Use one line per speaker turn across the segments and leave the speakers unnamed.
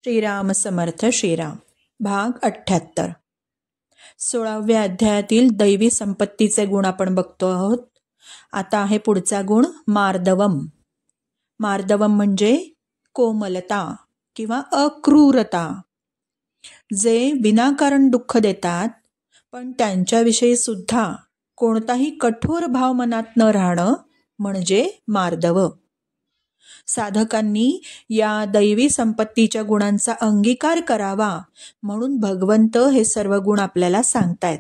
श्रीराम समर्थ श्रीराम. भाग 78. 16व्या अध्यायातील दैवी संपत्तीचे गुण आपण बघतो आहोत. आता आहे पुढचा गुण मार्दवम. मार्दवम म्हणजे कोमलता किंवा अक्रूरता. जे विनाकारण दुःख देतात पण त्यांच्याविषयी सुद्धा कोणताही कठोर भाव मनात न राहणं म्हणजे मार्दव. साधकांनी या दैवी संपत्तीच्या गुणांचा अंगीकार करावा म्हणून भगवंत हे सर्व गुण आपल्याला सांगतायत.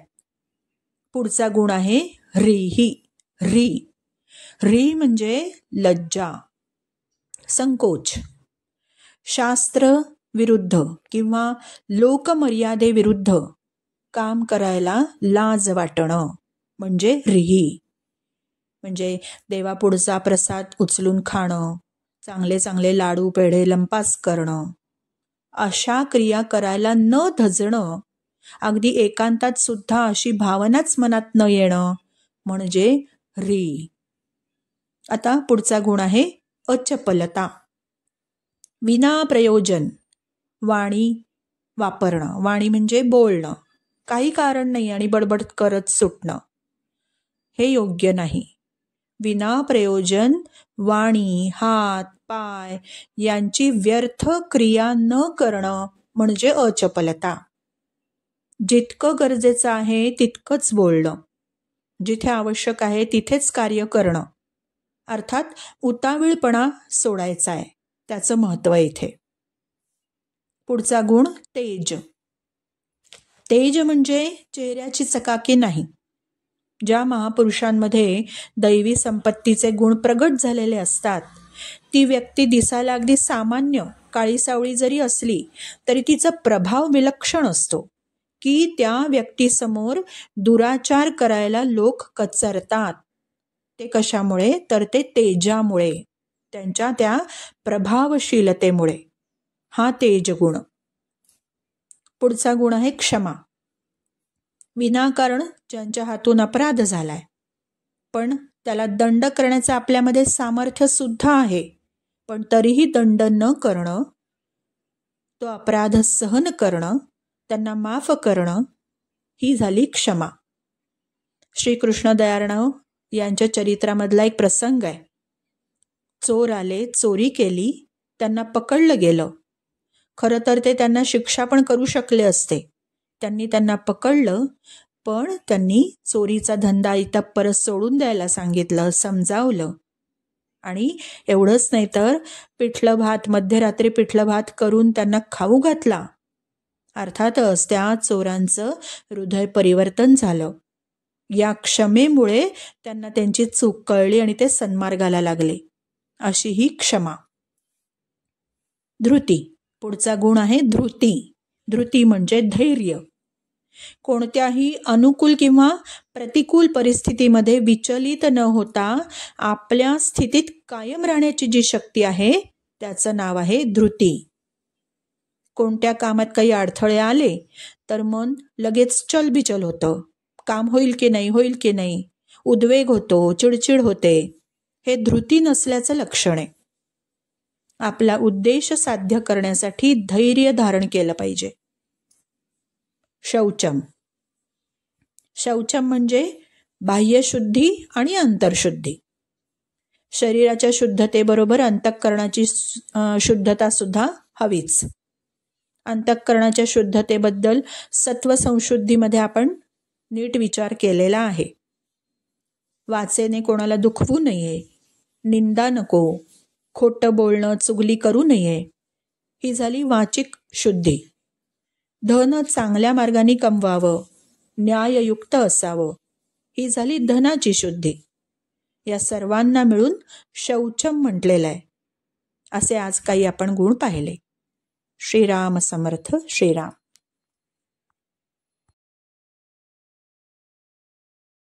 पुढचा गुण आहे ह्रीही. ह्री म्हणजे लज्जा, संकोच. शास्त्र विरुद्ध किंवा लोकमर्यादेविरुद्ध काम करायला लाज वाटणं म्हणजे ह्रीही. म्हणजे देवापुढचा प्रसाद उचलून खाणं, चांगले चांगले लाडू पेढे लंपास करणं, अशा क्रिया करायला न धजणं, अगदी एकांतात सुद्धा अशी भावनाच मनात न येणं म्हणजे ह्री. आता पुढचा गुण आहे अचपलता. विनाप्रयोजन वाणी वापरणं. वाणी म्हणजे बोलणं, काही कारण नाही आणि बडबड करत सुटणं, हे योग्य नाही. विनाप्रयोजन वाणी, हात, पाय यांची व्यर्थ क्रिया न करणं म्हणजे अचपलता. जितकं गरजेचं आहे तितकंच बोलणं, जिथे आवश्यक आहे तिथेच कार्य करणं. अर्थात उतावीळपणा सोडायचा आहे, त्याचं महत्त्व इथे. पुढचा गुण तेज. तेज म्हणजे चेहऱ्याची चकाकी नाही. ज्या महापुरुषांमध्ये दैवी संपत्तीचे गुण प्रगट झालेले असतात ती व्यक्ती दिसायला अगदी सामान्य काळीसावळी जरी असली तरी तिचा प्रभाव विलक्षण असतो की त्या व्यक्तीसमोर दुराचार करायला लोक कचरतात. ते कशामुळे? तर ते तेजामुळे, त्यांच्या त्या प्रभावशीलतेमुळे. हा तेज गुण. पुढचा गुण आहे क्षमा. विनाकारण ज्यांच्या हातून अपराध झालाय पण त्याला दंड करण्याचं आपल्यामध्ये सामर्थ्य सुद्धा आहे, पण तरीही दंड न करणं, तो अपराध सहन करणं, त्यांना माफ करणं, ही झाली क्षमा. श्रीकृष्ण दयार्णव यांच्या चरित्रामधला एक प्रसंग आहे. चोर आले, चोरी केली, त्यांना पकडलं गेलं. खरं तर ते त्यांना शिक्षा पण करू शकले असते. त्यांना पकडलं, पण त्यांनी चोरीचा धंदा इथं परत सोडून द्यायला सांगितलं, समजावलं. आणि एवढंच नाही तर पिठलं भात, मध्यरात्री पिठलं भात करून त्यांना खाऊ घातला. अर्थातच त्या चोरांचं हृदय परिवर्तन झालं. या क्षमेमुळे त्यांना त्यांची चूक कळली आणि ते सन्मार्गाला लागले. अशी ही क्षमा. धृती. पुढचा गुण आहे धृती. धृती म्हणजे धैर्य. कोणत्याही अनुकूल किंवा प्रतिकूल परिस्थितीमध्ये विचलित न होता आपल्या स्थितीत कायम राहण्याची जी शक्ती आहे त्याचं नाव आहे धृती. कोणत्या कामात काही अडथळे आले तर मन लगेच चलबिचल होतं. काम होईल की नाही, होईल की नाही, उद्वेग होतो, चिडचिड होते. हे धृती नसल्याचं लक्षण आहे. आपला उद्देश साध्य करण्यासाठी धैर्य धारण केलं पाहिजे. शौचम. शौचम म्हणजे बाह्यशुद्धी आणि अंतर्शुद्धी. शरीराच्या शुद्धतेबरोबर अंतःकरणाची शुद्धता सुद्धा हवीच. अंतःकरणाच्या शुद्धतेबद्दल सत्व संशुद्धीमध्ये आपण नीट विचार केलेला आहे. वाचेने कोणाला दुखवू नये, निंदा नको, खोटं बोलणं, चुगली करू नये, ही झाली वाचिक शुद्धी. धन चांगल्या मार्गाने कमवावं, न्याययुक्त असावं, ही झाली धनाची शुद्धी. या सर्वांना मिळून शौचम म्हटलेलं आहे. असे आज काही आपण गुण पाहिले. श्रीराम समर्थ श्रीराम.